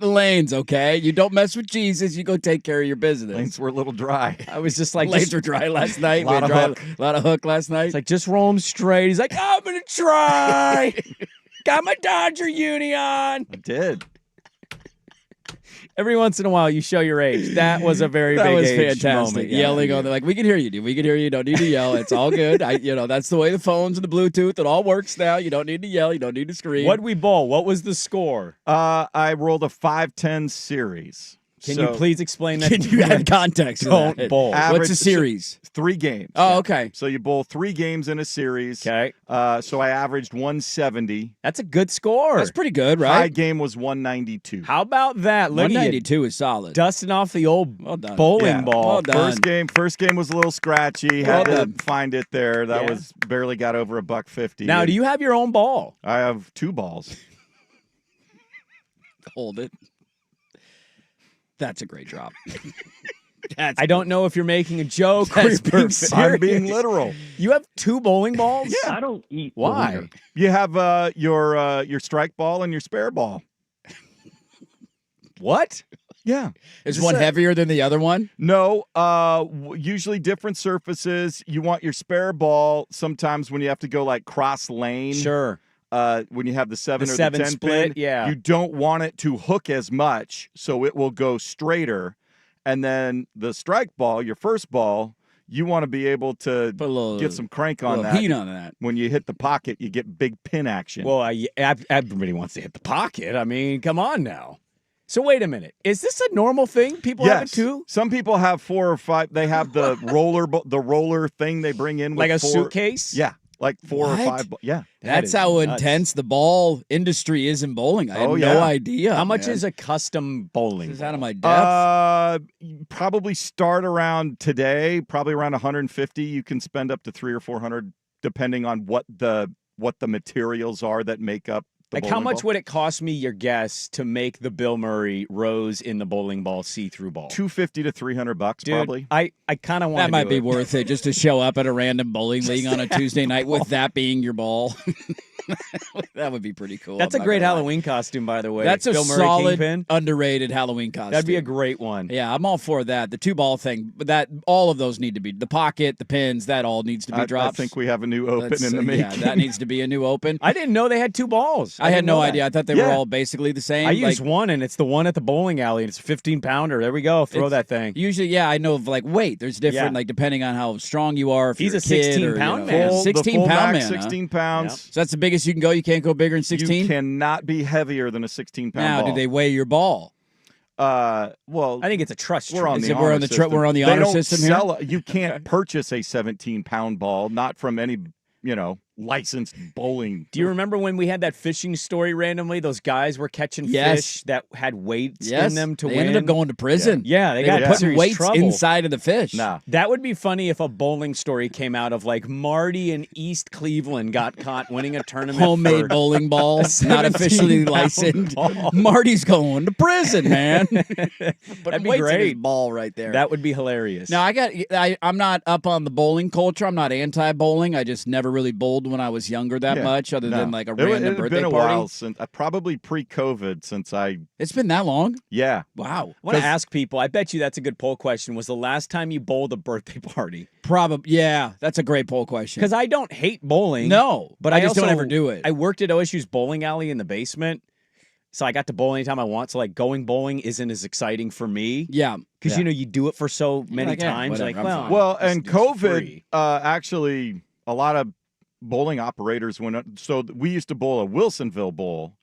the lanes, okay? You don't mess with Jesus. You go take care of your business. Lanes were a little dry. I was just like, Lanes were dry last night. A lot of hook last night. It's like, just roll them straight. He's like, I'm going to try. Got my Dodger uni on. I did. Every once in a while, you show your age. That was a very that big was age fantastic. moment. Yelling on the like, we can hear you, dude. We can hear you. You don't need to yell. It's all good. That's the way the phones and the Bluetooth. It all works now. You don't need to yell. You don't need to scream. What'd we bowl? What was the score? I rolled a 5-10 series. Can you please explain that? Can you add context? Don't bowl. What's a series? 3 games. Oh, okay. So you bowl 3 games in a series. Okay. So I averaged 170. That's a good score. That's pretty good, right? High game was 192. How about that? Look at you 192 is solid. dusting off the old Well done. bowling ball. Well done. First game was a little scratchy. Well Had to done. find it there. That Yeah. was barely got over $1.50. Now, do you have your own ball? I have 2 balls. Hold it. That's a great drop. I don't know if you're making a joke or That's you're being perfect. serious. I'm being literal. You have 2 bowling balls? Yeah. I don't eat. Why? bowling. You have your strike ball and your spare ball. What? Yeah. Is one heavier than the other one? No, usually different surfaces. You want your spare ball sometimes when you have to go like cross lane. Sure. When you have the 7 The or 7 the 10 split, pin, yeah. you don't want it to hook as much, so it will go straighter. And then the strike ball, your first ball, you want to be able to Put a little, get some crank little on that. heat on that. When you hit the pocket, you get big pin action. Well, everybody wants to hit the pocket. I mean, come on now. So wait a minute. Is this a normal thing? People have it too? Some people have 4 or 5. They have the roller thing they bring in with Like a 4, suitcase? Yeah, like 4 or What? 5. Yeah. That's is how nuts. intense the ball industry is in bowling. I had Oh, no yeah. idea. How much man. is a custom bowling This is out of ball? my depth? You probably start around today, probably around 150. You can spend up to 300 or 400 depending on what the materials are that make up the Like, how bowling much ball. would it cost me, your guess, to make the Bill Murray rose in the bowling ball see-through ball? $250 to $300 Dude, probably. I kind of want That might be worth it just to show up at a random bowling league on a Tuesday night with that being your ball. That would be pretty cool. That's I'm a not great gonna lie. Halloween costume, by the way. That's a Bill Murray solid, Kingpin. underrated Halloween costume. That'd be a great one. Yeah, I'm all for that. The 2-ball thing, but that all of those need to be the pocket, the pins. That all needs to be I dropped. think we have a new open in the making. Yeah, that needs to be a new open. I didn't know they had 2 balls. I had didn't no know that. idea. I thought they were Yeah. all basically the same. I used like, one, and it's the one at the bowling alley, and it's a 15-pounder. There we go. Throw that thing. Usually, yeah, I know of like weight. There's different, Yeah. like depending on how strong you are. If He's you're a kid 16-pound or, man. The 16 full pound max, man. 16 pounds. So that's the biggest you can go. You can't go bigger than 16. You cannot be heavier than a 16-pound Now, ball. do they weigh your ball? Well, I think it's a trust. we're on Is the it- we're honor on the system. we're on the They honor don't system here? sell You can't purchase a 17-pound ball, not from any, licensed bowling. Do you remember when we had that fishing story randomly? Those guys were catching Yes. fish that had weights Yes, in them to they win. ended up going to prison. Yeah, they They got were in putting serious weights trouble. inside of the fish. Nah. That would be funny if a bowling story came out of like Marty in East Cleveland got caught winning a tournament. Homemade for bowling balls, not officially 17-pound licensed. ball. Marty's going to prison, man. That'd be great. Ball right there. That would be hilarious. Now I'm not up on the bowling culture. I'm not anti-bowling. I just never really bowled when I was younger that Yeah. much, other than like a It random had birthday been a party. while since, probably pre-COVID, since I. It's been that long. Yeah. Wow. I want to ask people. I bet you that's a good poll question. Was the last time you bowled a birthday party? Probably. Yeah, that's a great poll question. Because I don't hate bowling. No, but I I just don't also- ever do it. I worked at OSU's bowling alley in the basement, so I got to bowl anytime I want. So like going bowling isn't as exciting for me Yeah. because you do it for so many like, yeah, times. whatever, Like, I'm well, fine. Well, this and is COVID, free. actually, a lot of bowling operators went. So we used to bowl a Wilsonville Bowl,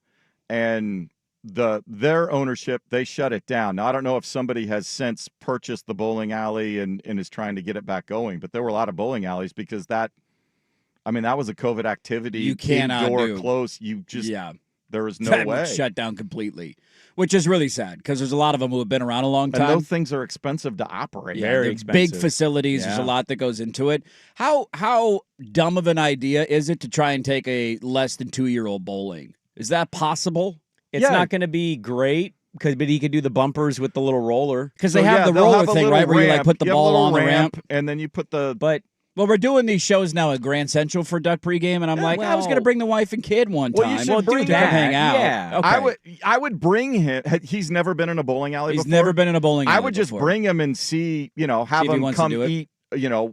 and their ownership, they shut it down. Now I don't know if somebody has since purchased the bowling alley and is trying to get it back going, but there were a lot of bowling alleys because that was a COVID activity. You cannot indoor do. close. You just Yeah. there was no That way. would shut down completely, which is really sad because there's a lot of them who have been around a long And time. those things are expensive to operate. Yeah, Very they're expensive. big facilities. There's a Yeah. lot that goes into it. How dumb of an idea is it to try and take a less than 2-year-old bowling? Is that possible? It's Yeah. not going to be great but he could do the bumpers with the little roller. Because So, they have yeah, the they'll roller have a thing, little right? Where you like ramp. put the You have a ball little on the ramp. and then you put the. But Well, we're doing these shows now at Grand Central for Duck pregame, and I'm like, I was going to bring the wife and kid one time. Well, you should bring do that. that. Hang out. Yeah. Okay. I would bring him. He's never been in a bowling alley He's before. never been in a bowling alley I would just before. bring him and see, have if he him wants to come do it. eat,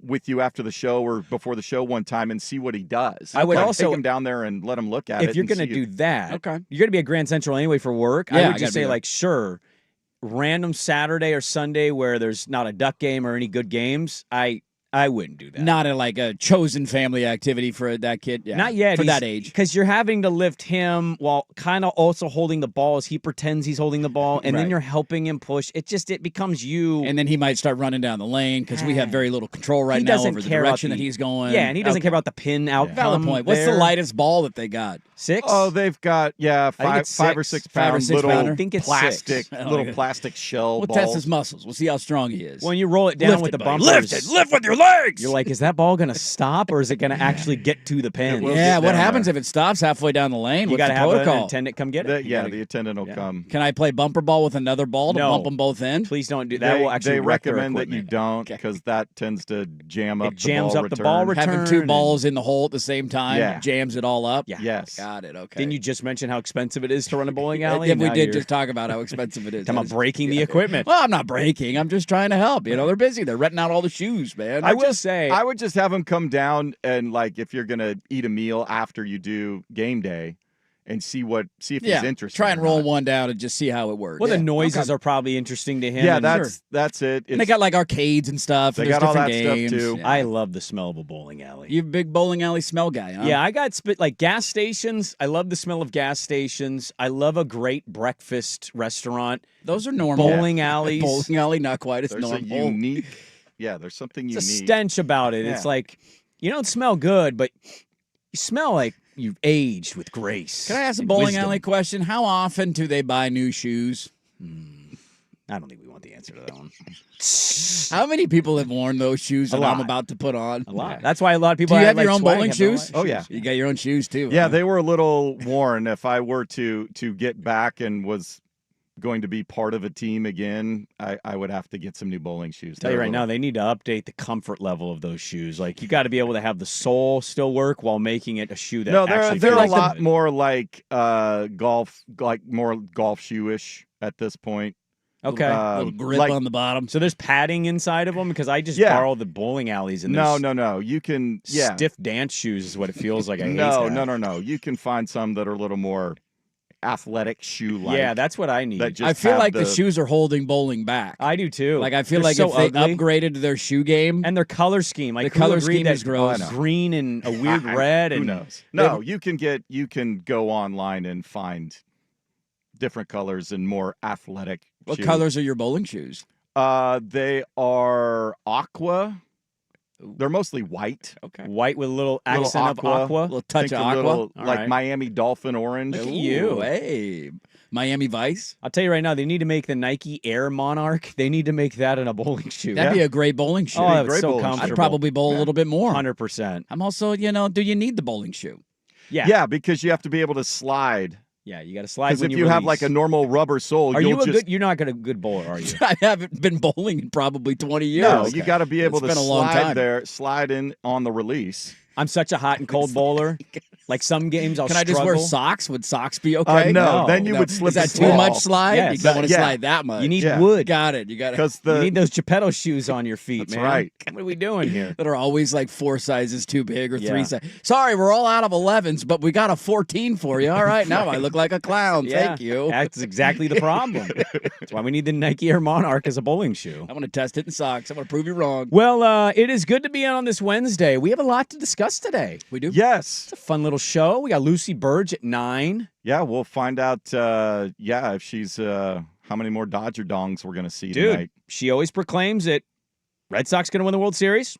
with you after the show or before the show one time and see what he does. I would Like, also- take him down there and let him look at it. If you're and going to see do that, Okay. you're going to be at Grand Central anyway for work. Yeah, I I would gotta just be say, there. like, sure, random Saturday or Sunday where there's not a Duck game or any good games, I wouldn't do that. Not like a chosen family activity for that kid. Yeah, Not yet. For that age. Because you're having to lift him while kind of also holding the ball as he pretends he's holding the ball, and then Right. you're helping him push. It becomes you. And then he might start running down the lane because we have very little control right He now doesn't over the care about direction the- that he's going. Yeah, and he doesn't Okay. care about the pin outcome. Valid point. What's the there. lightest ball that they got? 6? Oh, they've got five it's or 6. 6 5 or pound 6 little pounder? I think it's plastic 6. little Okay. plastic shell We'll balls. test his muscles. We'll see how strong he is. When you roll it down Lift with it, the buddy. bumpers, Lift it. Lift with your legs. you're like, is that ball going to stop or is it going to actually get to the pin? will yeah, get what down happens there. if it stops halfway down the lane? You What's got to the have an protocol? attendant come get it. The attendant will come. Can I play bumper ball with another ball to No. bump them both in? Please don't do that. They, will actually they wreck their recommend that you equipment. don't because that tends to jam up jams the ball up the return. ball return. Having two and- balls in the hole at the same time Yeah. jams it all up? Yeah. Yes. Got it. Okay. Didn't you just mention how expensive it is to run a bowling alley? Yeah, And we now did you're just talk about how expensive it is. talking That about is- breaking the equipment. Well, I'm not breaking. I'm just trying to help. They're busy. They're renting out all the shoes, man. I will say, I would just have him come down and if you're gonna eat a meal after you do game day, and see if he's interested. Try and or roll not. one down and just see how it works. well, the Yeah. noises Okay. are probably interesting to him. Yeah, and that's it. And they got like arcades and stuff. They and there's got all different that stuff, games. too. Yeah. I love the smell of a bowling alley. You a big bowling alley smell guy, huh? Yeah, I got like gas stations. I love the smell of gas stations. I love a great breakfast restaurant. Those are normal. Bowling alleys. Bowling alley, not quite as There's normal. a unique. Yeah, there's something It's a unique. stench about it. It's Yeah. like you don't smell good, but you smell like you've aged with grace. Can I ask a and bowling wisdom. alley question? How often do they buy new shoes? I don't think we want the answer to that one. How many people have worn those shoes that I'm lot. about to put on? A lot. That's why a lot of Do people you have like your own swag bowling have their own shoes? Oh, yeah. You got your own shoes too. Yeah, huh? they were a little worn. If I were to get back and was going to be part of a team again, I would have to get some new bowling shoes. Tell you They're a right now, little- they need to update the comfort level of those shoes. Like you got to be able to have the sole still work while making it a shoe that No, actually they're a feels lot good. more like golf, more golf shoe-ish at this point. Okay. little grip like- on the bottom. So there's padding inside of them because I just Yeah. borrow the bowling alleys and No, there's no. You can stiff dance shoes is what it feels like. I hate No, that. no. You can find some that are a little more athletic shoe-like. Yeah, that's what I need. that just I feel have like the shoes are holding bowling back. I do too. Like I feel They're like so if they ugly. upgraded their shoe game, And their color scheme, like The who color agreed scheme that is gross. green and a weird red, Who and knows? No, you can go online and find different colors and more athletic. what shoes. colors are your bowling shoes? They are aqua. They're mostly white. Okay. white with a little Little accent of aqua. aqua. A little touch Think of a aqua. little, All like right. Miami Dolphin orange. Look at Ooh, you. Hey. Miami Vice. I'll tell you right now, they need to make the Nike Air Monarch. They need to make that in a bowling shoe. That'd be a great bowling shoe. Oh, it's great so bowling shoe. comfortable. I'd probably bowl a little bit more. 100%. I'm also, do you need the bowling shoe? Yeah. Yeah, because you have to be able to slide. Yeah, you got to slide Because when if you have like a release. normal rubber sole, Are you'll you just you're not a good bowler, are you? I haven't been bowling in probably 20 years. no. You got to be able It's to been a long slide time. there, slide in on the release. I'm such a hot and cold bowler. Like some games I'll Can I struggle. just wear socks? Would socks be okay? No, No, then you No. would slip. Is that and too fall. much slide? Yes. You don't want to Yeah. slide that much. You need Yeah. wood. Got it. You got it. Because You need those Geppetto shoes on your feet, That's man. right. What are we doing here? That are always like 4 sizes too big or 3 Yeah. sizes. Sorry, we're all out of 11s, but we got a 14 for you. All right, now I look like a clown. Thank you. That's exactly the problem. That's why we need the Nike Air Monarch as a bowling shoe. I want to test it in socks. I want to prove you wrong. Well, it is good to be on this Wednesday. We have a lot to discuss today. We do. Yes. It's a fun little show. We got Lucy Burge at 9. Yeah, we'll find out. If she's how many more Dodger dongs we're gonna see Dude, tonight. she always proclaims it. Red Sox going to win the World Series.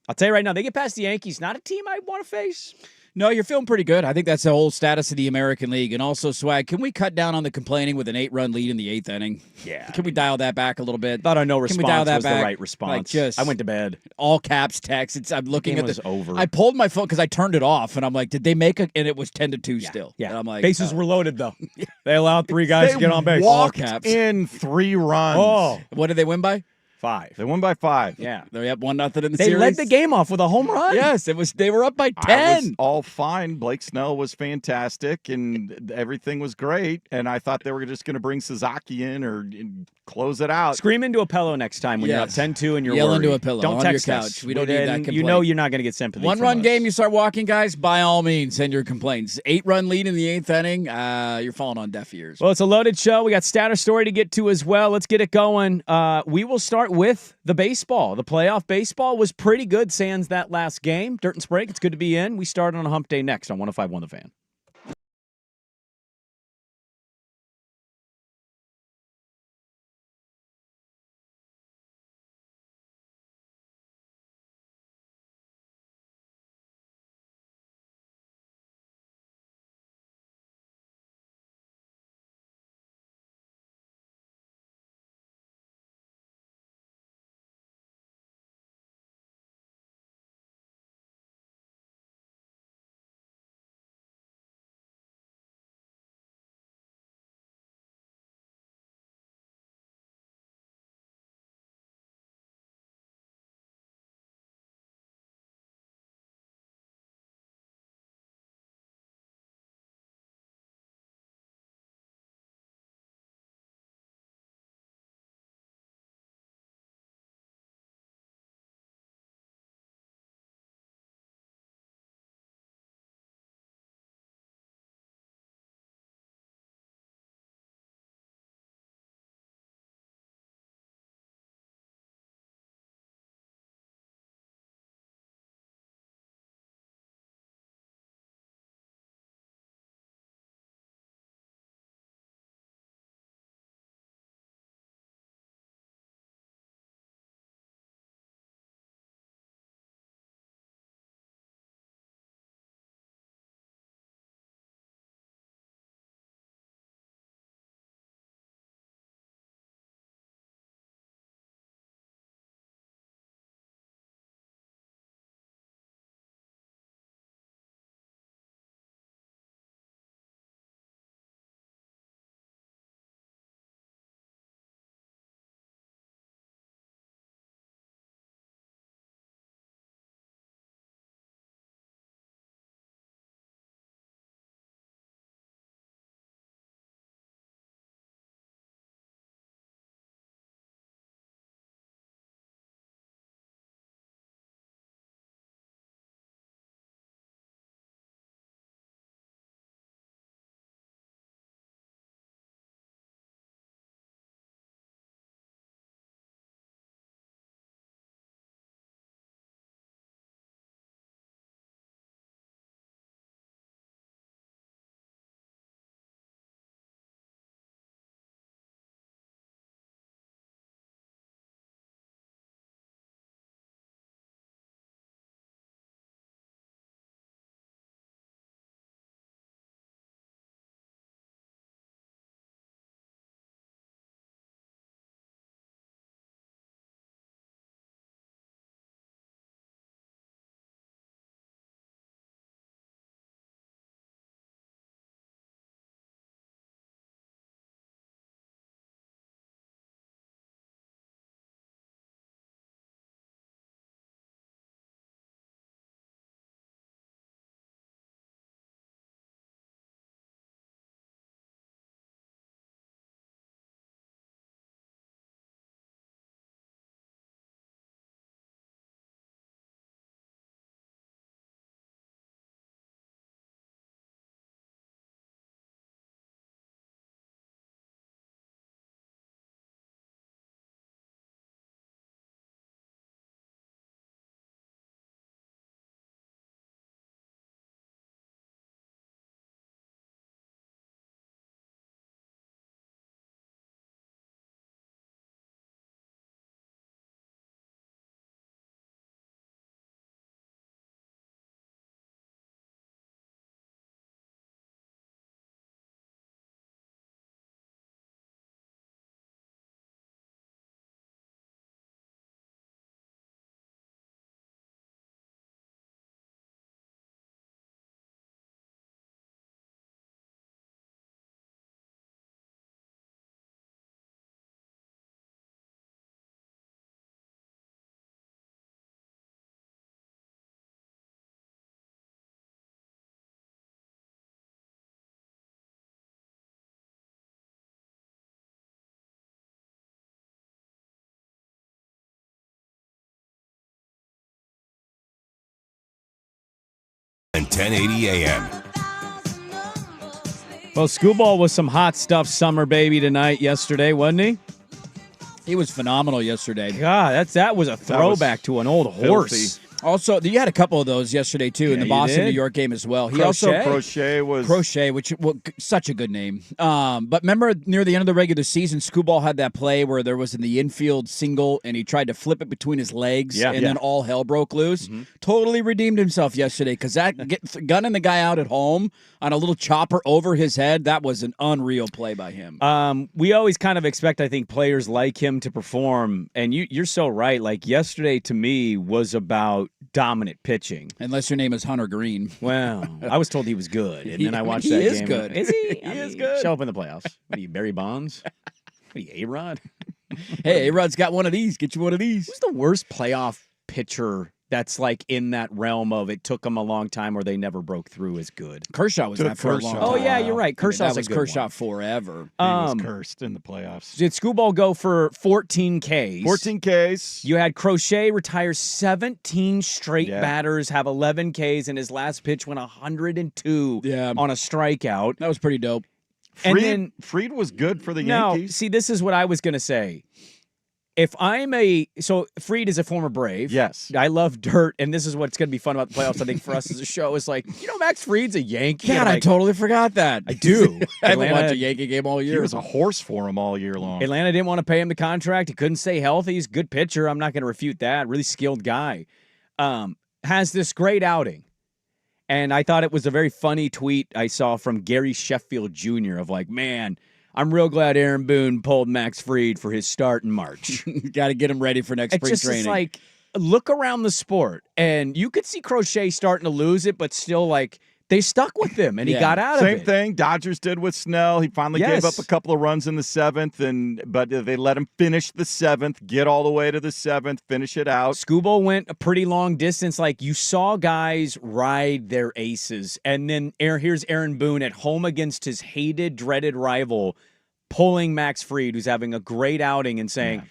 I'll tell you right now, they get past the Yankees. Not a team I want to face. No, you're feeling pretty good. I think that's the whole status of the American League. And also, Swag, can we cut down on the complaining with an 8-run lead in the 8th inning? Yeah. Can we dial that back a little bit? Thought our no Can we dial response that was back? the right response. just- I went to bed. All caps text. I'm looking Game at was this. over. I pulled my phone because I turned it off, and I'm like, did they make a? And it was 10-2 still. Yeah. And I'm like, bases oh. were loaded, though. They allowed 3 guys They to get on base. walked All caps. in 3 runs. Oh, What did they win by? 5. They won by 5. Yeah. They up 1-0 in the They series. led the game off with a home run. Yes, it was. They were up by 10. I was all fine. Blake Snell was fantastic, and everything was great. And I thought they were just going to bring Sasaki in or close it out. Scream into a pillow next time when you're up Yes. 10-2 and you're Yell worried. into a pillow Don't on your text couch. us. We don't need that complaint. You know you're not going to get sympathy. from 1-run us. game, you start walking, guys. By all means, send your complaints. 8-run lead in the 8th inning. You're falling on deaf ears. Well, it's a loaded show. We got Statter Story to get to as well. Let's get it going. We will start with the baseball. The playoff baseball was pretty good sans that last game. Dirt and Sprague, it's good to be in. We start on a hump day next on 105.1 The Fan. 1080 AM. Well, Schoolball was some hot stuff summer baby tonight yesterday, wasn't he? He was phenomenal yesterday. God, that was a throwback to an old horse. Also, you had a couple of those yesterday, too, in the Boston-New York game as well. Crochet, which such a good name. But remember, near the end of the regular season, Schoolball had that play where there was in the infield single, and he tried to flip it between his legs, then all hell broke loose. Mm-hmm. Totally redeemed himself yesterday, because gunning the guy out at home on a little chopper over his head, that was an unreal play by him. We always kind of expect, I think, players like him to perform, and you're so right. Like, yesterday, to me, was about dominant pitching. Unless your name is Hunter Green. Well, I was told he was good, and then I watched that game. He is good. Is he? He is good. Show up in the playoffs. What are you, Barry Bonds? What are you, A-Rod? Hey, A-Rod's got one of these. Get you one of these. Who's the worst playoff pitcher that's like in that realm of it took them a long time or they never broke through as good? Kershaw was that for a long time. Oh, yeah, you're right. Kershaw's that was a good Kershaw one. forever. He was cursed in the playoffs. Did Schoolball go for 14 Ks? 14 Ks. You had Crochet retire 17 straight batters, have 11 Ks, and his last pitch went 102 on a strikeout. That was pretty dope. Fried was good for the Yankees. See, this is what I was going to say. If I'm so Fried is a former Brave. Yes. I love dirt, and this is what's going to be fun about the playoffs, I think, for us as a show, is like, Max Fried's a Yankee. God, I totally forgot that. I do. I haven't watched a Yankee game all year. He was a horse for him all year long. Atlanta didn't want to pay him the contract. He couldn't stay healthy. He's a good pitcher. I'm not going to refute that. Really skilled guy. Has this great outing. And I thought it was a very funny tweet I saw from Gary Sheffield Jr. of like, man, I'm real glad Aaron Boone pulled Max Fried for his start in March. Got to get him ready for next spring training. It's like, look around the sport, and you could see Crochet starting to lose it, but still, like, they stuck with him, and he got out of it. Same thing Dodgers did with Snell. He finally gave up a couple of runs in the seventh, but they let him finish the seventh, get all the way to the seventh, finish it out. Schoolball went a pretty long distance. Like, you saw guys ride their aces, and then here's Aaron Boone at home against his hated, dreaded rival, pulling Max Fried, who's having a great outing, and saying,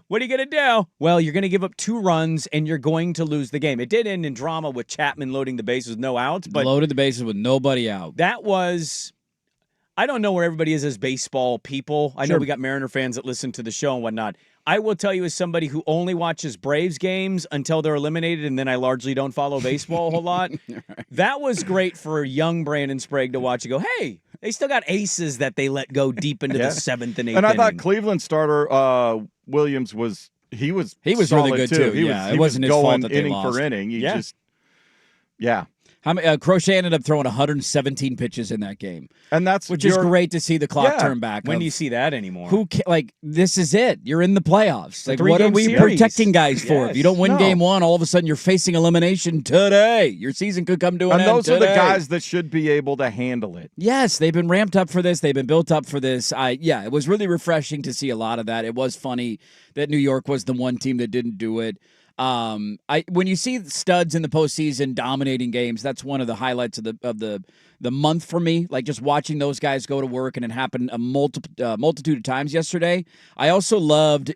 what are you going to do? Well, you're going to give up 2 runs, and you're going to lose the game. It did end in drama with Chapman loading the bases with no outs. But loaded the bases with nobody out. That was, I don't know where everybody is as baseball people. I know we got Mariner fans that listen to the show and whatnot. I will tell you, as somebody who only watches Braves games until they're eliminated, and then I largely don't follow baseball a whole lot, that was great for young Brandon Sprague to watch and go, hey, they still got aces that they let go deep into the 7th and 8th And I thought inning. Cleveland starter Williams was really good too. He it wasn't his fault that they inning lost. for inning. He just How many, Crochet ended up throwing 117 pitches in that game, and which is great to see the clock turn back. When do you see that anymore? This is it. You're in the playoffs. Like, what are we series. protecting guys for? If you don't win game one, all of a sudden you're facing elimination today. Your season could come to an end. And those are the today. guys that should be able to handle it. Yes, they've been ramped up for this. They've been built up for this. It was really refreshing to see a lot of that. It was funny that New York was the one team that didn't do it. When you see studs in the postseason dominating games, that's one of the highlights of the month for me. Like, just watching those guys go to work, and it happened a multitude of times yesterday. I also loved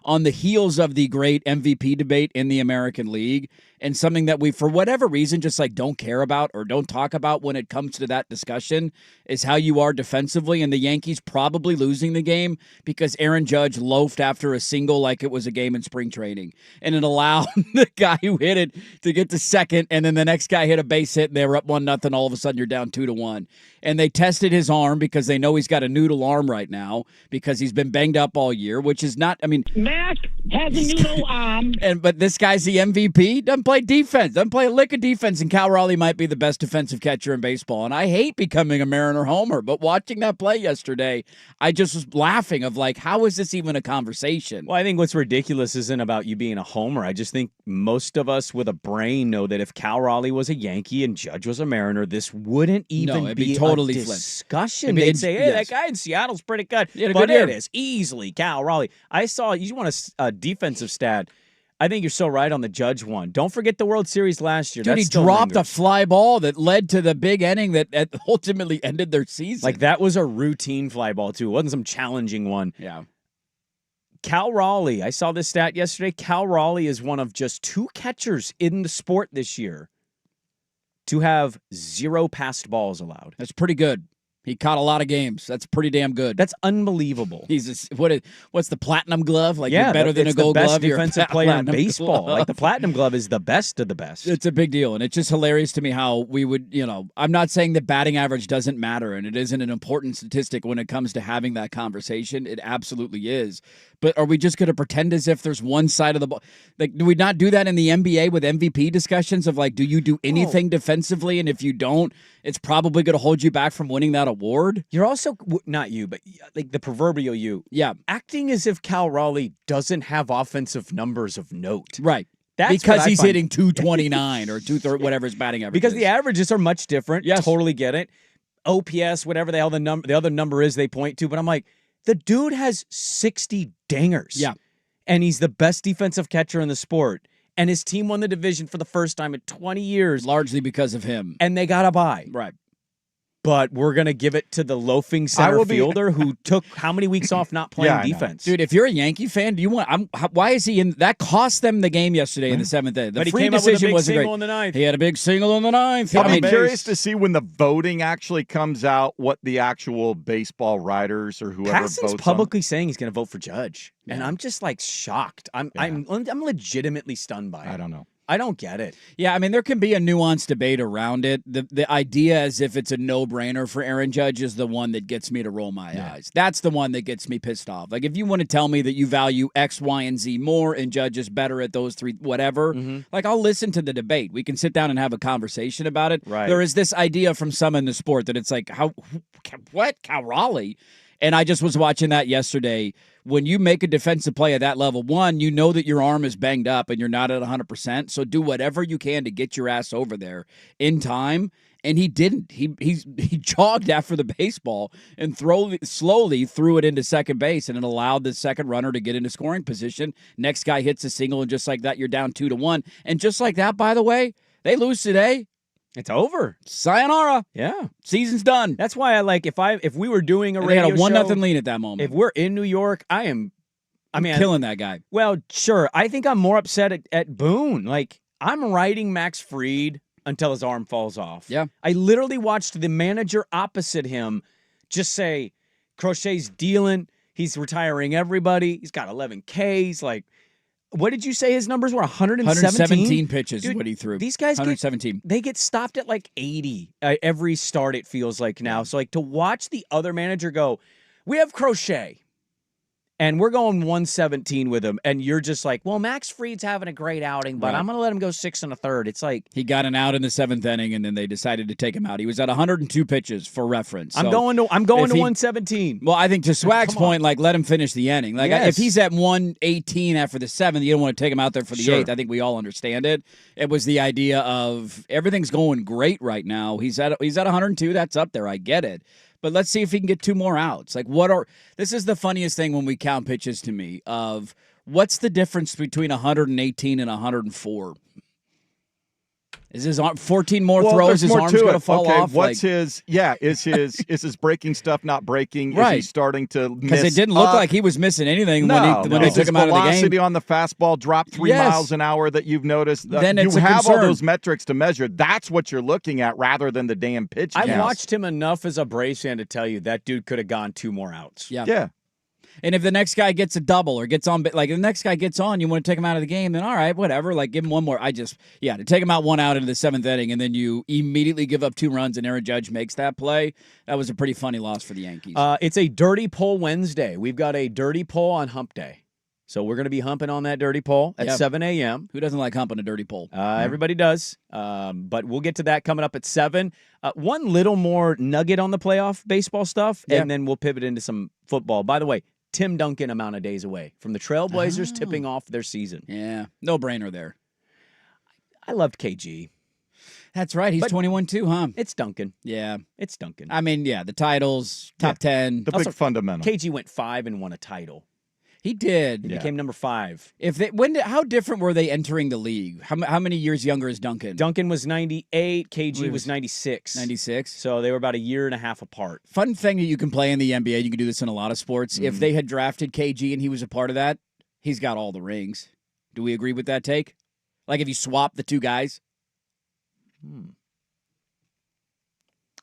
on the heels of the great MVP debate in the American League, and something that we, for whatever reason, just like don't care about or don't talk about when it comes to that discussion, is how you are defensively. And the Yankees probably losing the game because Aaron Judge loafed after a single like it was a game in spring training. And it allowed the guy who hit it to get to second, and then the next guy hit a base hit, and they were up 1-0. All of a sudden, you're down 2-1. And they tested his arm because they know he's got a noodle arm right now because he's been banged up all year, which is not, Mac has a noodle arm. But this guy's the MVP, doesn't play defense, doesn't play a lick of defense, and Cal Raleigh might be the best defensive catcher in baseball. And I hate becoming a Mariner homer, but watching that play yesterday, I just was laughing of like, how is this even a conversation? Well, I think what's ridiculous isn't about you being a homer. I just think most of us with a brain know that if Cal Raleigh was a Yankee and Judge was a Mariner, this wouldn't even be totally a flipped. discussion. They'd say, hey, that guy in Seattle's pretty good. But it is easily Cal Raleigh. I saw, you want a defensive stat, I think you're so right on the Judge one. Don't forget the World Series last year. Dude, he dropped a fly ball that led to the big inning that ultimately ended their season. Like, that was a routine fly ball, too. It wasn't some challenging one. Yeah. Cal Raleigh, I saw this stat yesterday. Cal Raleigh is one of just 2 catchers in the sport this year to have 0 passed balls allowed. That's pretty good. He caught a lot of games. That's pretty damn good. That's unbelievable. What's the platinum glove? Like, yeah, you're better than a gold the best glove. defensive player in baseball. Glove. Like, the platinum glove is the best of the best. It's a big deal, and it's just hilarious to me how we would, I'm not saying that batting average doesn't matter, and it isn't an important statistic when it comes to having that conversation. It absolutely is. But are we just going to pretend as if there's one side of the ball? Like, do we not do that in the NBA with MVP discussions of, like, do you do anything defensively? And if you don't, it's probably going to hold you back from winning that award. You're also, not you, but like the proverbial you. Yeah. Acting as if Cal Raleigh doesn't have offensive numbers of note. Right. That's because he's hitting 229 or 230, whatever his batting average because is. the averages are much different. Yes. Totally get it. OPS, whatever the hell the other number is they point to. But I'm like, the dude has 60 dingers. Yeah. And he's the best defensive catcher in the sport. And his team won the division for the first time in 20 years. Largely because of him. And they got a bye. Right. But we're going to give it to the loafing center fielder who took how many weeks off not playing defense? Dude, if you're a Yankee fan, do you want? Why is he in? That cost them the game yesterday in the seventh inning. The but free he came decision up with a big wasn't single great. in the ninth. He had a big single in the ninth. I'll be curious to see when the voting actually comes out what the actual baseball writers or whoever Hasson's votes publicly saying he's going to vote for Judge, and Yeah. I'm just like shocked. I'm legitimately stunned by it. I don't know. I don't get it. Yeah, I mean, there can be a nuanced debate around it. The idea as if it's a no-brainer for Aaron Judge is the one that gets me to roll my eyes. That's the one that gets me pissed off. Like, if you want to tell me that you value X, Y, and Z more and Judge is better at those three, whatever, like, I'll listen to the debate. We can sit down and have a conversation about it. Right. There is this idea from some in the sport that it's like, what? Cal Raleigh? And I just was watching that yesterday. When you make a defensive play at that level, one, you know that your arm is banged up and you're not at 100%. So do whatever you can to get your ass over there in time. And he didn't. He jogged after the baseball and slowly threw it into second base, and it allowed the second runner to get into scoring position. Next guy hits a single, and just like that, you're down 2-1. And just like that, by the way, they lose today. It's over. Sayonara. Yeah. Season's done. That's why I like if we were doing a And they radio had a 1-0 show, lead at that moment. if we're in New York, I'm killing that guy. Well, sure. I think I'm more upset at Boone. Like, I'm riding Max Fried until his arm falls off. Yeah. I literally watched the manager opposite him just say, Crochet's dealing. He's retiring everybody. He's got 11 Ks. Like, what did you say his numbers were? 117 pitches Dude, is what he threw. These guys 117. they get stopped at like 80 every start, it feels like now. So, like, to watch the other manager go, we have Crochet, and we're going 117 with him, and you're just like, well, Max Fried's having a great outing, but Right. I'm going to let him go 6 1/3. It's like, He got an out in the seventh inning, and then they decided to take him out. He was at 102 pitches for reference. I'm So, going to if he- 117. Well, I think to Swag's Come on. point, like, let him finish the inning. Like, Yes. if he's at 118 after the seventh, you don't want to take him out there for the Sure. eighth. I think we all understand it. It was the idea of everything's going great right now. He's at 102. That's up there. I get it. But let's see if he can get 2 more outs. Like, this is the funniest thing when we count pitches to me of what's the difference between 118 and 104? Is his arm 14 more throws? there's His more arm's to going to it. fall okay, off. What's is his breaking stuff not breaking? Is he Right. starting to miss? Because it didn't look like he was missing anything when they Is took his him out of the game. velocity on the fastball drop 3 Yes. miles an hour that you've noticed? Then you it's a have all concern. those metrics to measure. That's what you're looking at rather than the damn pitch I've count. watched him enough as a Braves fan to tell you that dude could have gone 2 more outs. Yeah. Yeah. And if the next guy gets a double or gets on, like, if the next guy gets on, you want to take him out of the game, then all right, whatever. Like, give him one more. To take him out 1 out into the seventh inning, and then you immediately give up 2 runs, and Aaron Judge makes that play. That was a pretty funny loss for the Yankees. It's a dirty poll Wednesday. We've got a dirty poll on hump day. So we're going to be humping on that dirty poll at 7 a.m. Who doesn't like humping a dirty pole? Everybody does. But we'll get to that coming up at 7. One little more nugget on the playoff baseball stuff, and then we'll pivot into some football. By the way, Tim Duncan amount of days away from the Trailblazers tipping off their season. Yeah, no brainer there. I loved KG. That's right. He's 21 too, huh? It's Duncan. Yeah. It's Duncan. I mean, yeah, the titles, top 10. The big fundamental. KG went 5 and won a title. He did. He became number 5. How different were they entering the league? How many years younger is Duncan? Duncan was 98. KG was 96. 96. So they were about a year and a half apart. Fun thing that you can play in the NBA, you can do this in a lot of sports. If they had drafted KG and he was a part of that, he's got all the rings. Do we agree with that take? Like if you swap the 2 guys?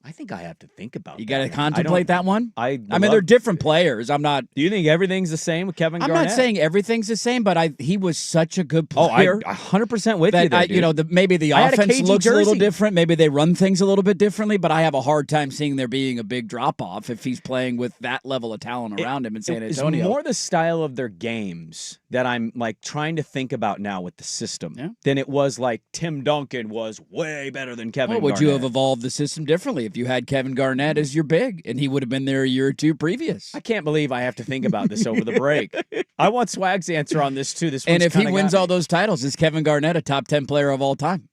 I think I have to think about You that got to one. contemplate that one. I mean, they're different players. I'm not. Do you think everything's the same with Kevin I'm Garnett? not saying everything's the same, but he was such a good Oh, player. I 100% with that you there, dude. maybe the I had a offense KG looks a little jersey. different. Maybe they run things a little bit differently, but I have a hard time seeing there being a big drop off if he's playing with that level of talent around him in San Antonio. It's more the style of their games that I'm like trying to think about now with the system than it was like Tim Duncan was way better than Kevin Would Garnett. you have evolved the system differently if you had Kevin Garnett as your big and he would have been there a year or two previous? I can't believe I have to think about this over the break. I want Swag's answer on this too. And if he wins all those titles, is Kevin Garnett a top 10 player of all time?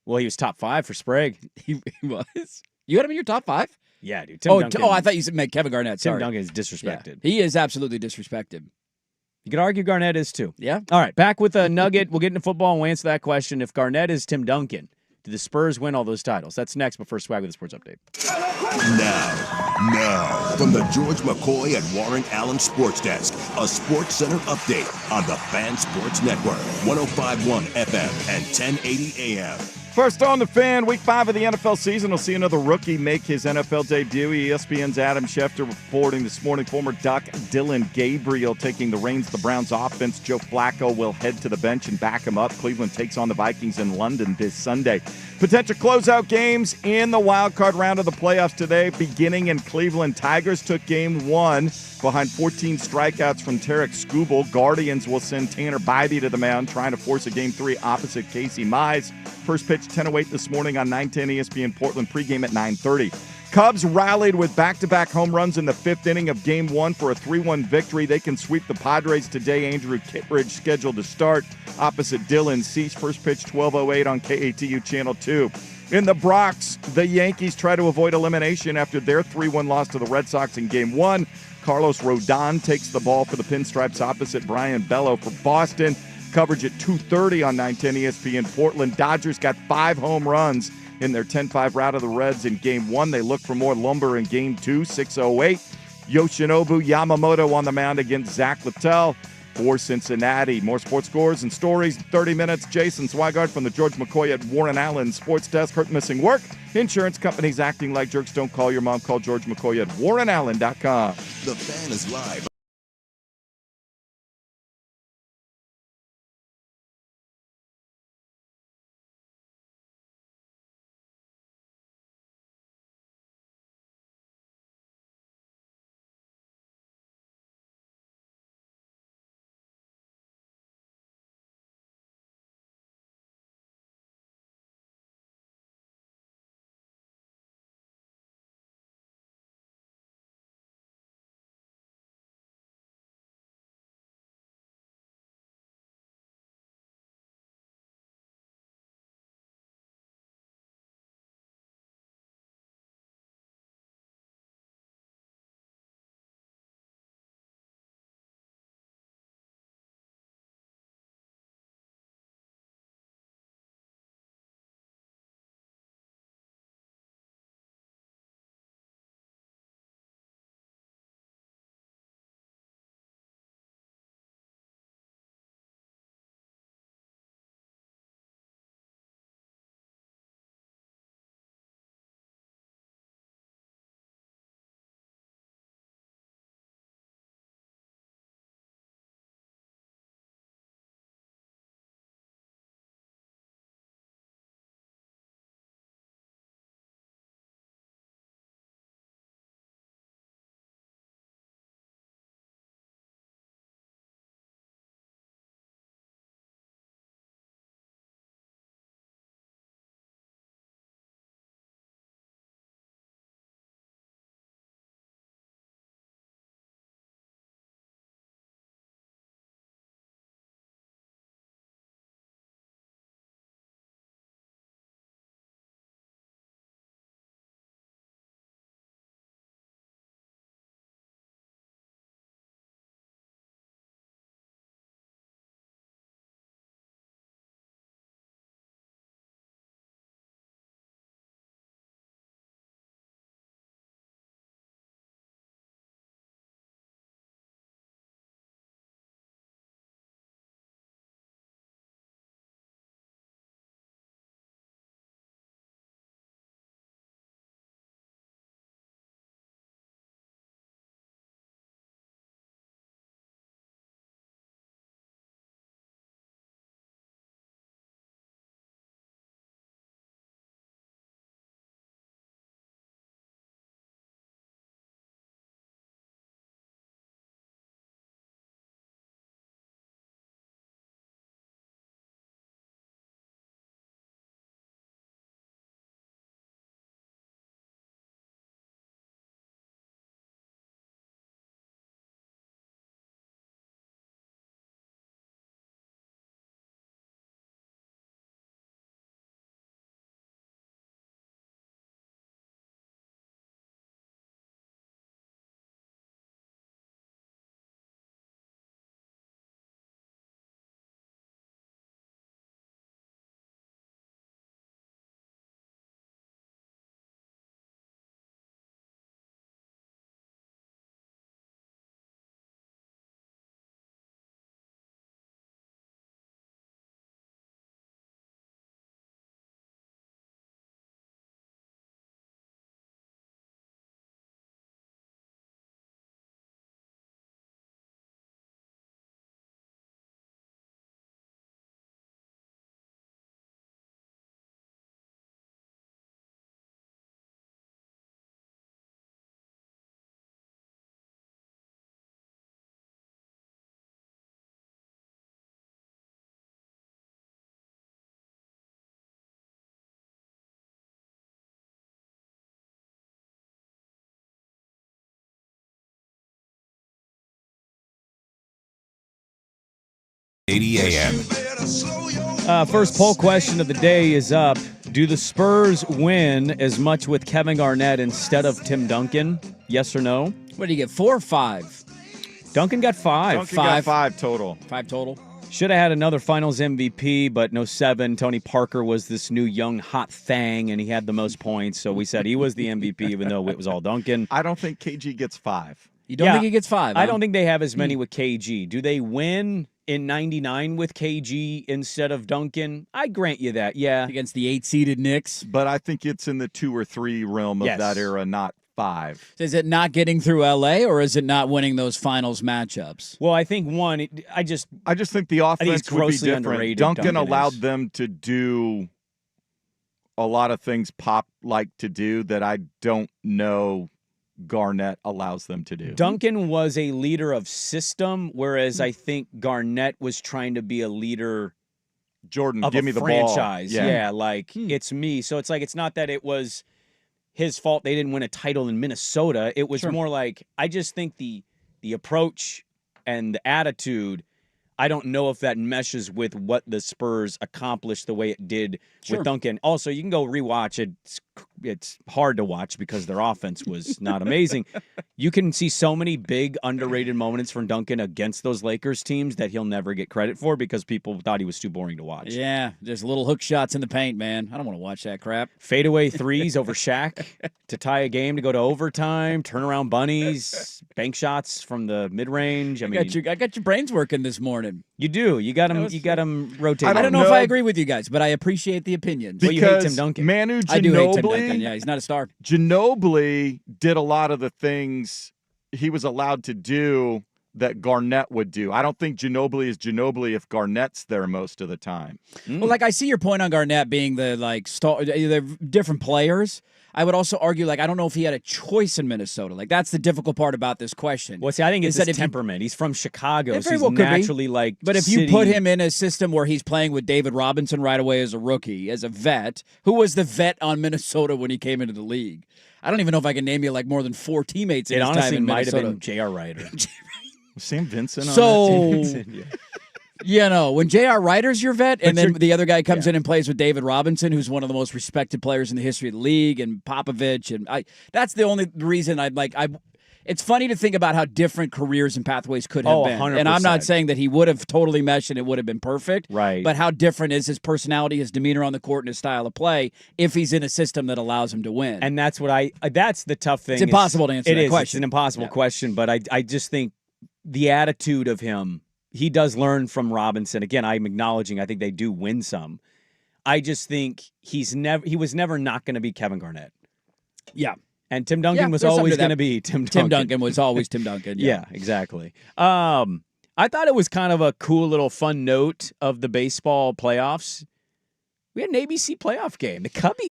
Well, he was top 5 for Sprague. He was. You had him in your top 5? Yeah, dude. Duncan, I thought you meant Kevin Garnett. Sorry. Tim Duncan is disrespected. Yeah, he is absolutely disrespected. You could argue Garnett is too. Yeah. All right, back with a nugget. We'll get into football and we'll answer that question. If Garnett is Tim Duncan, do the Spurs win all those titles? That's next, but first, Swag with the Sports Update. Now, from the George McCoy and Warren Allen Sports Desk, a Sports Center update on the Fan Sports Network, 105.1 FM and 1080 AM. First on the Fan, Week 5 of the NFL season. We'll see another rookie make his NFL debut. ESPN's Adam Schefter reporting this morning. Former Duck Dylan Gabriel taking the reins of the Browns offense. Joe Flacco will head to the bench and back him up. Cleveland takes on the Vikings in London this Sunday. Potential closeout games in the wild card round of the playoffs today, beginning in Cleveland. Tigers took game 1 behind 14 strikeouts from Tarek Skubal. Guardians will send Tanner Bybee to the mound, trying to force a game 3 opposite Casey Mize. First pitch 10:08 this morning on 910 ESPN Portland. Pregame at 9:30. Cubs rallied with back-to-back home runs in the 5th inning of Game 1 for a 3-1 victory. They can sweep the Padres today. Andrew Kittredge scheduled to start opposite Dylan Cease. First pitch 12:08 on KATU Channel 2. In the Bronx, the Yankees try to avoid elimination after their 3-1 loss to the Red Sox in Game 1. Carlos Rodon takes the ball for the Pinstripes opposite Brian Bello for Boston. Coverage at 2:30 on 910 ESPN Portland. Dodgers got 5 home runs in their 10-5 rout of the Reds in Game 1. They look for more lumber in Game 2, 6:08. Yoshinobu Yamamoto on the mound against Zach Littell for Cincinnati. More sports scores and stories in 30 minutes. Jason Swigart from the George McCoy at Warren Allen Sports Desk. Hurt, missing work. Insurance companies acting like jerks. Don't call your mom. Call George McCoy at warrenallen.com. The Fan is live 80 AM. First poll question of the day is up. Do the Spurs win as much with Kevin Garnett instead of Tim Duncan? Yes or no? What do you get, 4 or 5? Duncan got 5. Duncan got 5 total. 5 total. Should have had another Finals MVP, but no 7. Tony Parker was this new young hot thing, and he had the most points, so we said he was the MVP, even though it was all Duncan. I don't think KG gets 5. You don't think he gets 5? I don't think they have as many with KG. Do they win in 99 with KG instead of Duncan? I grant you that, yeah. Against the 8-seeded Knicks. But I think it's in the 2 or 3 realm of that era, not 5. Is it not getting through LA, or is it not winning those finals matchups? Well, I think I just think the offense would be different. Underrated. Duncan allowed them to do a lot of things Pop like to do that I don't know Garnett allows them to do. Duncan was a leader of system, whereas I think Garnett was trying to be a leader Jordan, of give a me the franchise. ball. Yeah, like it's me. So it's like it's not that it was his fault they didn't win a title in Minnesota. It was more like I just think the approach and the attitude, I don't know if that meshes with what the Spurs accomplished the way it did with Duncan. Also, you can go rewatch it. It's hard to watch because their offense was not amazing. You can see so many big underrated moments from Duncan against those Lakers teams that he'll never get credit for because people thought he was too boring to watch. Yeah, there's little hook shots in the paint, man. I don't want to watch that crap. Fadeaway threes over Shaq to tie a game to go to overtime, turnaround bunnies, bank shots from the mid-range. I got your brains working this morning. You do. You got them rotating. I don't know if I agree with you guys, but I appreciate the opinions. Well, you hate Tim Duncan. Manu Ginobili, I do hate Tim Duncan. Yeah, he's not a star. Ginobili did a lot of the things he was allowed to do that Garnett would do. I don't think Ginobili is Ginobili if Garnett's there most of the time. Well, like I see your point on Garnett being the star. They're different players. I would also argue, I don't know if he had a choice in Minnesota. That's the difficult part about this question. Well, see, I think it's his temperament. He's from Chicago, so he's well naturally But if you put him in a system where he's playing with David Robinson right away as a rookie, as a vet, who was the vet on Minnesota when he came into the league? I don't even know if I can name you more than 4 teammates in his time in Minnesota. It honestly might have been J.R. Ryder. Sam Vincent on that team? When J.R. Ryder's your vet, and then the other guy comes in and plays with David Robinson, who's one of the most respected players in the history of the league, and Popovich, and that's the only reason it's funny to think about how different careers and pathways could have been. 100%. And I'm not saying that he would have totally meshed and it would have been perfect. Right. But how different is his personality, his demeanor on the court, and his style of play if he's in a system that allows him to win? And that's what that's the tough thing. It's impossible to answer that question. It's an impossible question, but I just think the attitude of him, he does learn from Robinson. Again, I'm acknowledging I think they do win some. I just think he was never not going to be Kevin Garnett. Yeah. And Tim Duncan was always going to be Tim Duncan. Tim Duncan was always Tim Duncan. Yeah, exactly. I thought it was kind of a cool little fun note of the baseball playoffs. We had an ABC playoff game. The Cubbies.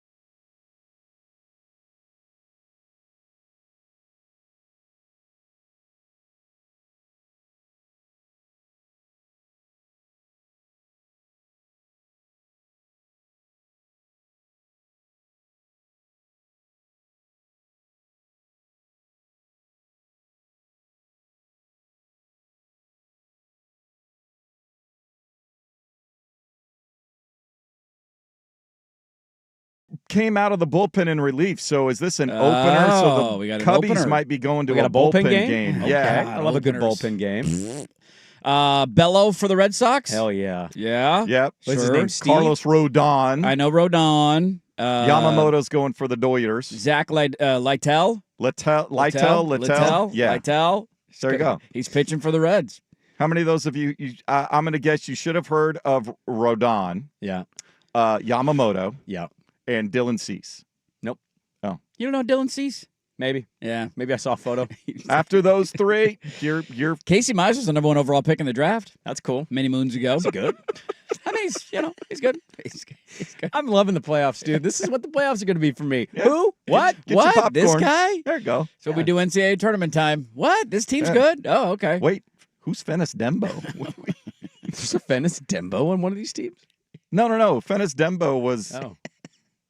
Came out of the bullpen in relief. So is this an opener? So the Cubbies might be going to a bullpen game. Okay. Yeah. I love a good bullpen game. Bello for the Red Sox? Hell yeah. Yeah. Yep. What's his name? Steve? Carlos Rodon. I know Rodon. Yamamoto's going for the Doyers. Zach Lytle? Lytle. Yeah. Lytle. There you go. He's pitching for the Reds. How many of those of you I'm going to guess you should have heard of Rodon. Yeah. Yamamoto. Yeah. And Dylan Cease. Nope. Oh. You don't know Dylan Cease? Maybe. Yeah. Maybe I saw a photo. After those 3, you're Casey Mize was the number 1 overall pick in the draft. That's cool. Many moons ago. That's good. I mean, he's good. He's good. I'm loving the playoffs, dude. This is what the playoffs are going to be for me. Yeah. Who? What? Get your What? popcorn. This guy? There you go. So we do NCAA tournament time. What? This team's Yeah. good? Oh, okay. Wait, who's Fennis Dembo? There's a Fennis Dembo on one of these teams? No. Fennis Dembo was Oh.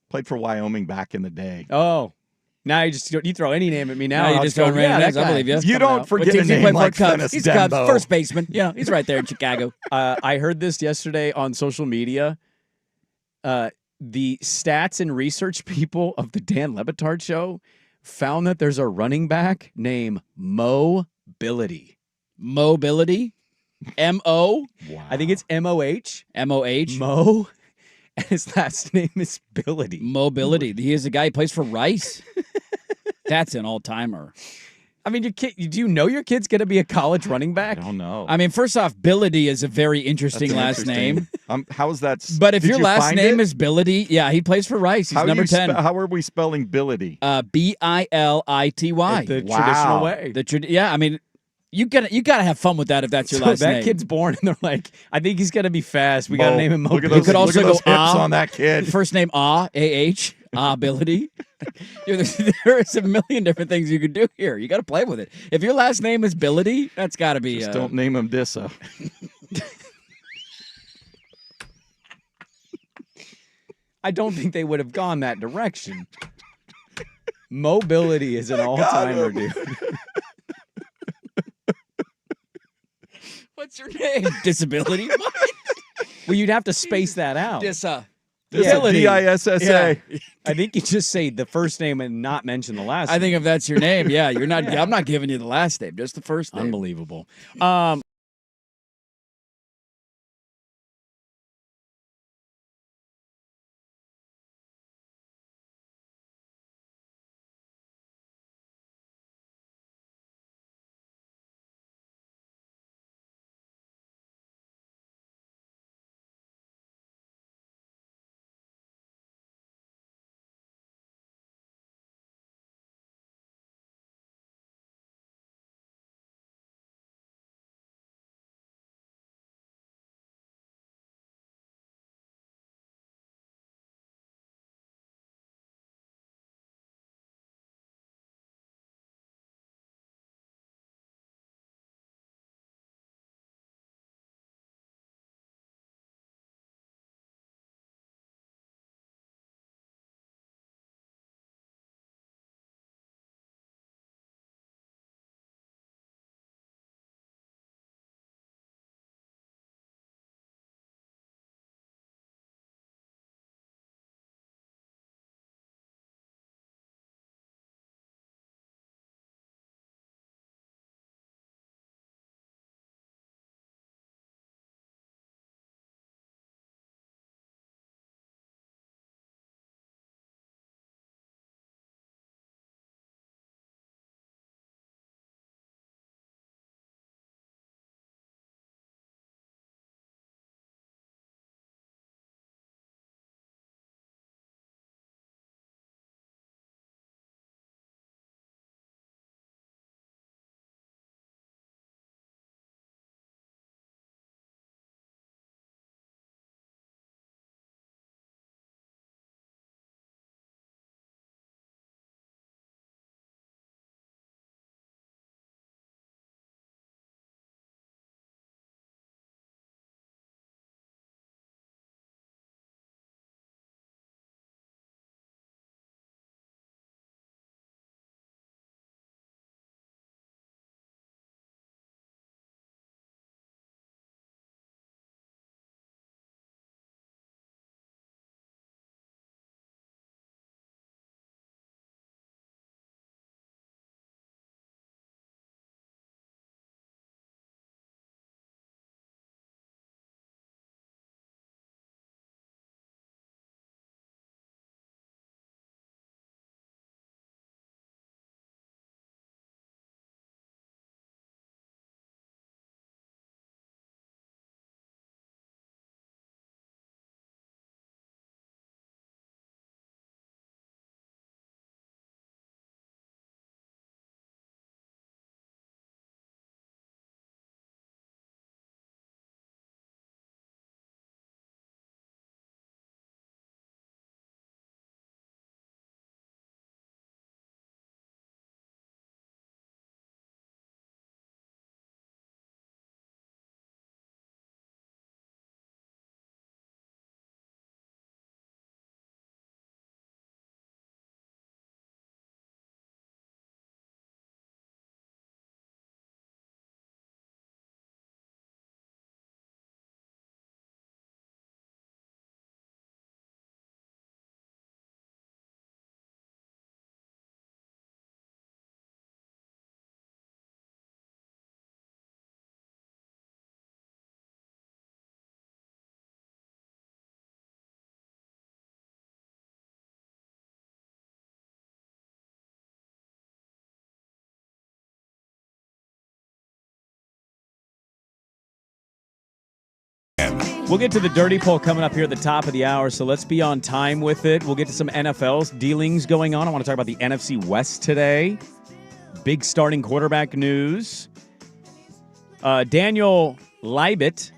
played for Wyoming back in the day. Oh. Now you throw any name at me now. Now and you I'll just go, throwing random that names. I guy. believe you. You don't What forget a teams he name play for? like Cubs. Dennis He's Cubs, Dembo. first baseman. He's right there in Chicago. I heard this yesterday on social media. The stats and research people of the Dan Lebitard show found that there's a running back named Mobility. Mobility. M-O. Wow. I think it's M-O-H. M-O-H. Mo. And his last name is Bility. Mobility. He is a guy who plays for Rice. That's an all-timer. I mean, do you know your kid's going to be a college running back? I don't know. I mean, first off, Billity is a very interesting That's last interesting. name. How is that? But if did your you last find name it? is Billity, yeah, he plays for Rice. He's number 10. How are we spelling Billity? B-I-L-I-T-Y. The Wow. traditional way. Yeah, I mean, you gotta have fun with that if that's your So last that name. kid's born, and they're like, I think he's going to be fast. We got to name him Look at Mobility. those, could also look at those go hips Ah. on that kid. First name A-H, Ability. There's a million different things you could do here. You got to play with it. If your last name is Billity, that's got to be. Just don't name him Dissa. I don't think they would have gone that direction. Mobility is an all-timer, dude. What's your name? Disability. What? Well, you'd have to space that out. Dissa. Dissa, D-I-S-S-A. Yeah. I think you just say the first name and not mention the last I name. think if that's your name, yeah, you're not. I'm not giving you the last name, just the first name. Unbelievable. We'll get to the dirty poll coming up here at the top of the hour, so let's be on time with it. We'll get to some NFL's dealings going on. I want to talk about the NFC West today. Big starting quarterback news. Daniel Libet.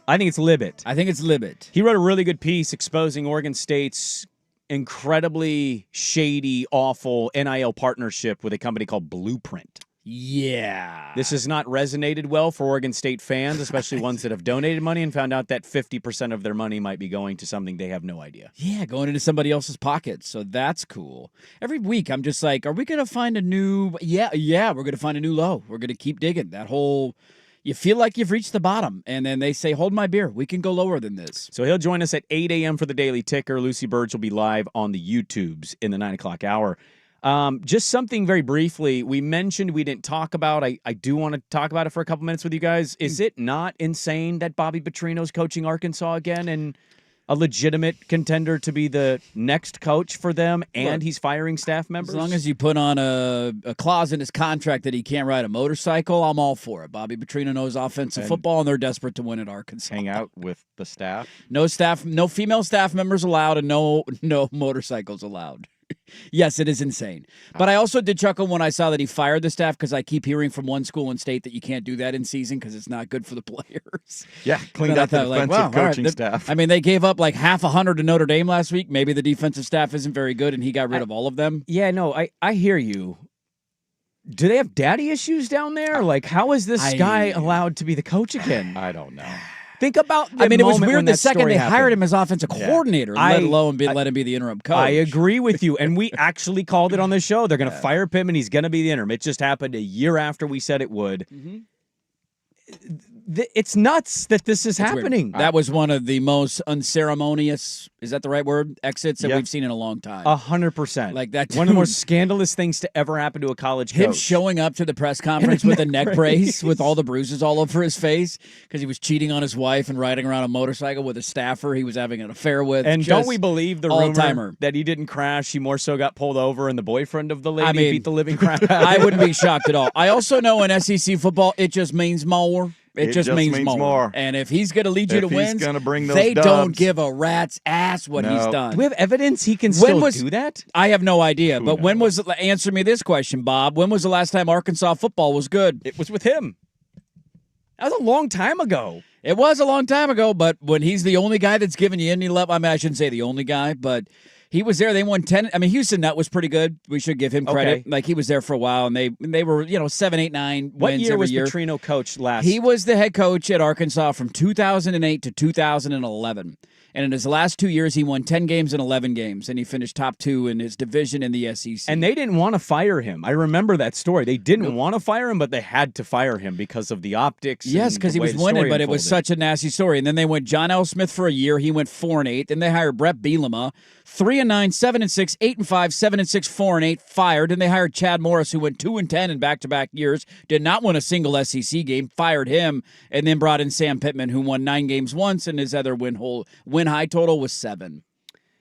I think it's Libet. I think it's Libet. He wrote a really good piece exposing Oregon State's incredibly shady, awful NIL partnership with a company called Blueprint. Yeah. This has not resonated well for Oregon State fans, especially ones that have donated money and found out that 50% of their money might be going to something they have no idea. Yeah, going into somebody else's pocket. So that's cool. Every week I'm just like, are we going to find a new Yeah, we're going to find a new low. We're going to keep digging. That whole you feel like you've reached the bottom, and then they say, hold my beer. We can go lower than this. So he'll join us at 8 a.m. for the Daily Ticker. Lucy Burge will be live on the YouTubes in the 9 o'clock hour. Just something very briefly, we mentioned we didn't talk about. I do want to talk about it for a couple minutes with you guys. Is it not insane that Bobby Petrino's coaching Arkansas again and a legitimate contender to be the next coach for them, and he's firing staff members? As long as you put on a clause in his contract that he can't ride a motorcycle, I'm all for it. Bobby Petrino knows offensive football, and they're desperate to win at Arkansas. Hang out with the staff? No female staff members allowed, and no motorcycles allowed. Yes, it is insane. But I also did chuckle when I saw that he fired the staff because I keep hearing from one school and state that you can't do that in season because it's not good for the players. Yeah, cleaned out the defensive coaching staff. I mean, they gave up like 100 to Notre Dame last week. Maybe the defensive staff isn't very good, and he got rid of all of them. Yeah, no, I hear you. Do they have daddy issues down there? Like, how is this guy allowed to be the coach again? I don't know. Think about it was weird the second they hired him as offensive coordinator, let alone let him be the interim coach. I agree with you, and we actually called it on the show. They're going to fire him, and he's going to be the interim. It just happened a year after we said it would. Mm-hmm. It's nuts that this is happening. That was one of the most unceremonious, is that the right word, exits that we've seen in a long time. 100%. Like that. One of the most scandalous things to ever happen to a college coach. Him showing up to the press conference with a neck brace with all the bruises all over his face because he was cheating on his wife and riding around a motorcycle with a staffer he was having an affair with. And don't we believe the all-timer. rumor that he didn't crash? He more so got pulled over and the boyfriend of the lady beat the living crap out of him. I wouldn't be shocked at all. I also know in SEC football, it just means more. It just means more. And if he's going to lead you to wins, they don't give a rat's ass what he's done. Do we have evidence he can still do that? I have no idea. But when was – answer me this question, Bob. When was the last time Arkansas football was good? It was with him. That was a long time ago. It was a long time ago, but when he's the only guy that's given you any level – I mean, I shouldn't say the only guy, but – he was there. They won 10. I mean, Houston Nutt was pretty good. We should give him credit. Okay. Like, he was there for a while, and they were, 7, 8, 9 what wins year every was year. Petrino coach last? He was the head coach at Arkansas from 2008 to 2011. And in his last 2 years, he won 10 games and 11 games, and he finished top 2 in his division in the SEC. And they didn't want to fire him. I remember that story. They didn't want to fire him, but they had to fire him because of the optics. Yes, because he was winning, but it was such a nasty story. And then they went John L. Smith for a year. He went 4-8. Then they hired Brett Bielema, 3-9, 7-6, 8-5, 7-6, 4-8, fired. And they hired Chad Morris, who went 2-10 in back-to-back years, did not win a single SEC game, fired him, and then brought in Sam Pittman, who won 9 games once, and his other win high total was 7.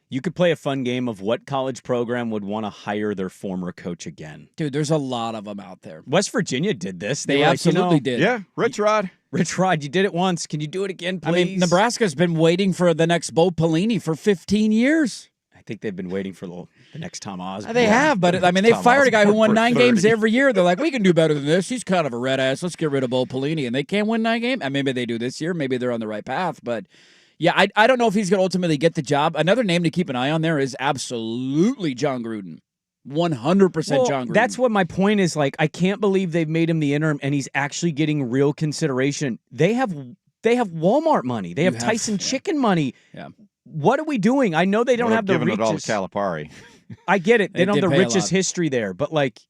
You could play a fun game of what college program would want to hire their former coach again. Dude, there's a lot of them out there. West Virginia did this. They absolutely did. Yeah, Rich Rod. Rich Rod, you did it once. Can you do it again, please? I mean, Nebraska's been waiting for the next Bo Pelini for 15 years. I think they've been waiting for the next Tom Osborne. They have, but I mean, they fired a guy who won 9 games every year. They're like, we can do better than this. He's kind of a red ass. Let's get rid of Bo Pelini. And they can't win 9 games. And maybe they do this year. Maybe they're on the right path, but... Yeah, I don't know if he's going to ultimately get the job. Another name to keep an eye on there is absolutely John Gruden. 100% John Gruden. That's what my point is. Like, I can't believe they've made him the interim and he's actually getting real consideration. They have Walmart money. They have Tyson Chicken money. Yeah. What are we doing? I know they don't have the giving reaches. it all to Calipari. I get it. They don't have the pay richest history there, but like,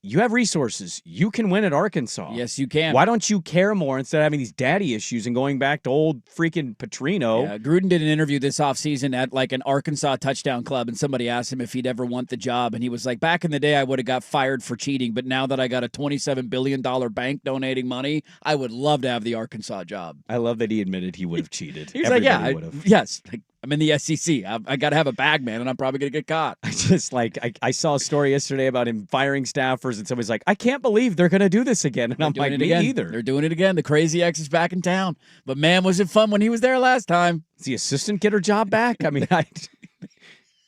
you have resources. You can win at Arkansas. Yes, you can. Why don't you care more instead of having these daddy issues and going back to old freaking Petrino? Yeah, Gruden did an interview this offseason at like an Arkansas touchdown club, and somebody asked him if he'd ever want the job, and he was like, back in the day, I would have got fired for cheating, but now that I got a $27 billion bank donating money, I would love to have the Arkansas job. I love that he admitted he would have cheated. He's like, yes. Like, I'm in the SEC. I got to have a bag, man, and I'm probably going to get caught. I saw a story yesterday about him firing staffers, and somebody's like, I can't believe they're going to do this again. And I'm like, me either. They're doing it again. The Crazy X is back in town. But, man, was it fun when he was there last time. Does the assistant get her job back? I mean,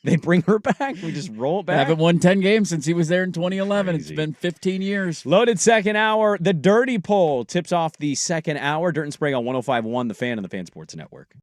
they bring her back? We just roll it back? Haven't won 10 games since he was there in 2011. Crazy. It's been 15 years. Loaded second hour. The Dirty Poll tips off the second hour. Dirt and Sprague on 105.1, The Fan and the Fan Sports Network.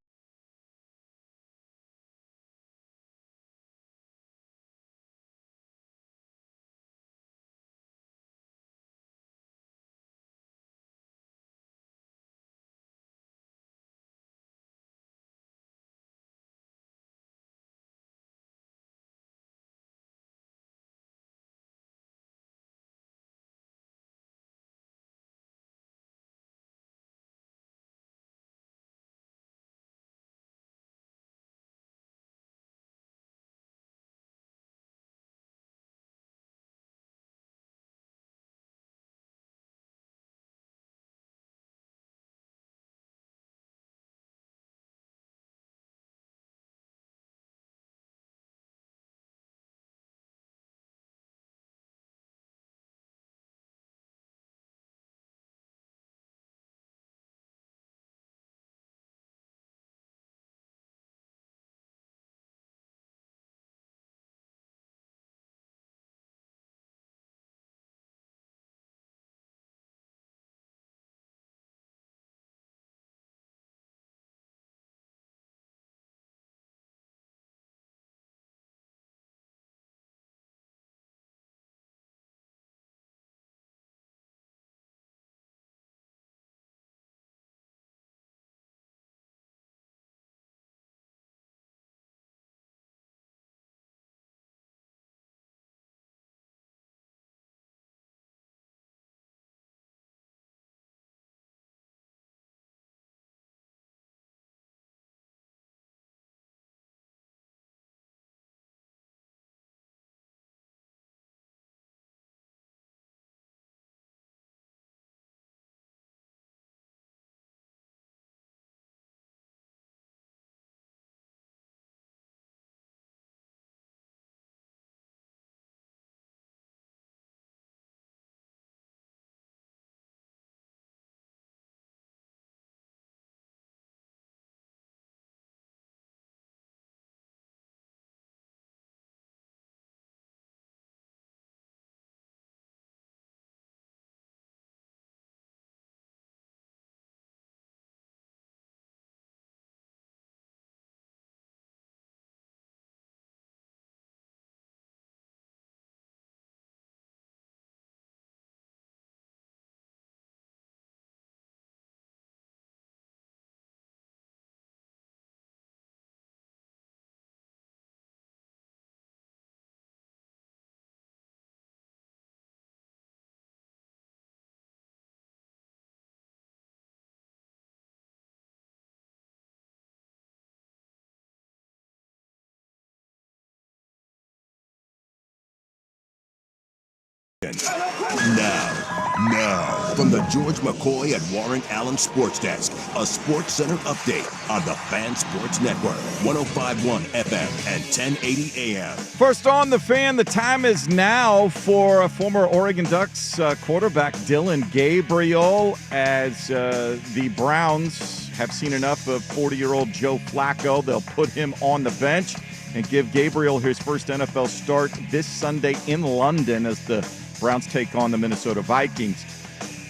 Now, from the George McCoy and Warren Allen Sports Desk, a Sports Center update on the Fan Sports Network, 105.1 FM and 1080 AM. First on The Fan, the time is now for former Oregon Ducks quarterback Dylan Gabriel, as the Browns have seen enough of 40-year-old Joe Flacco. They'll put him on the bench and give Gabriel his first NFL start this Sunday in London as the Browns take on the Minnesota Vikings.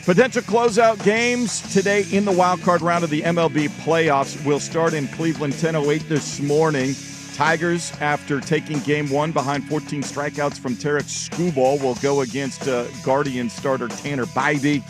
Potential closeout games today in the wildcard round of the MLB playoffs will start in Cleveland, 10:08 this morning. Tigers, after taking game one behind 14 strikeouts from Tarek Skubal, will go against Guardian starter Tanner Bybee.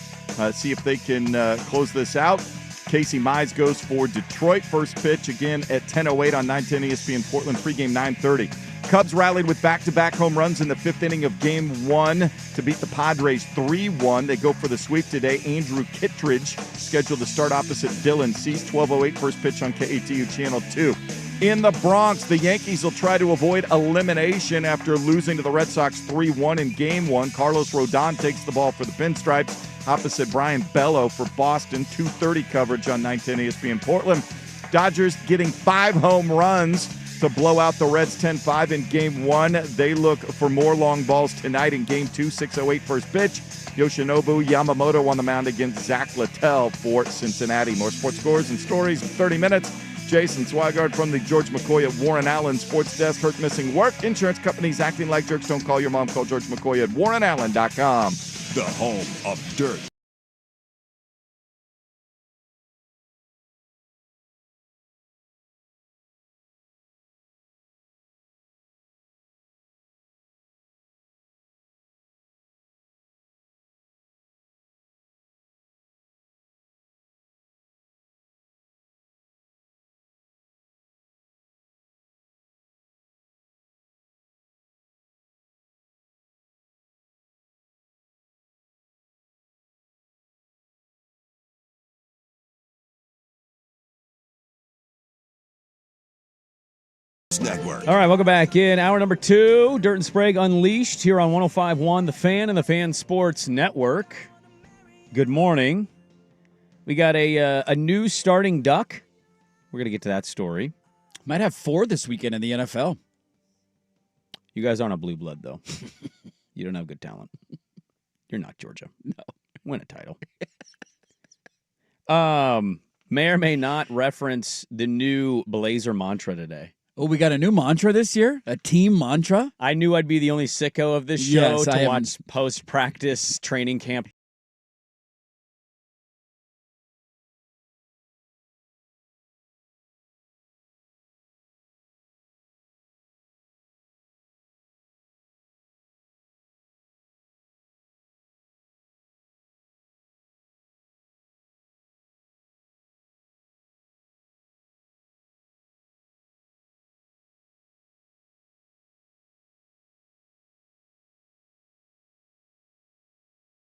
See if they can close this out. Casey Mize goes for Detroit. First pitch again at 10:08 on 910 ESPN Portland. Pregame 9:30. Cubs rallied with back-to-back home runs in the fifth inning of Game 1 to beat the Padres 3-1. They go for the sweep today. Andrew Kittredge scheduled to start opposite Dylan Cease. 12:08 first pitch on KATU Channel 2. In the Bronx, the Yankees will try to avoid elimination after losing to the Red Sox 3-1 in Game 1. Carlos Rodon takes the ball for the Pinstripes opposite Brian Bello for Boston. 2:30 coverage on 910 ESPN Portland. Dodgers getting 5 home runs to blow out the Reds 10-5 in Game 1. They look for more long balls tonight in Game 2, 6:08 first pitch. Yoshinobu Yamamoto on the mound against Zach Littell for Cincinnati. More sports scores and stories in 30 minutes. Jason Swigard from the George McCoy at Warren Allen Sports Desk. Hurt missing work. Insurance companies acting like jerks. Don't call your mom. Call George McCoy at warrenallen.com. The home of dirt. Network. All right, welcome back in. Hour number 2, Dirt and Sprague Unleashed here on 105.1, The Fan and the Fan Sports Network. Good morning. We got a new starting duck. We're going to get to that story. Might have 4 this weekend in the NFL. You guys aren't a blue blood, though. You don't have good talent. You're not Georgia. No. Win a title. May or may not reference the new Blazer mantra today. Oh, we got a new mantra this year? A team mantra? I knew I'd be the only sicko of this show Yes, to watch post-practice training camp